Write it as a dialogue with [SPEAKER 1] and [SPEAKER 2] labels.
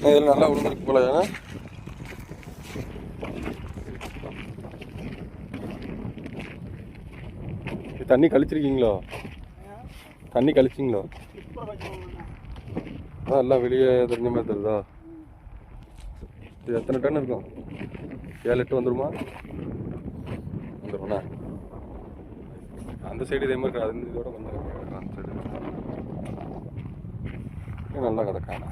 [SPEAKER 1] இதில் நல்லா விழுந்துருக்கு போல. தண்ணி கழிச்சிருக்கீங்களோ? தண்ணி கழிச்சிங்களோ? அதான் எல்லாம் வெளியே தெரிஞ்ச மாதிரி தெரியுதா? இது எத்தனை டன் இருக்கும்? 7-8 வந்துருமா? வந்துடும்ண்ணா. அந்த சைடு இதே மாதிரி அது இதோட கொஞ்சம் அந்த சைடு நல்லா கிடக்காண்ணா.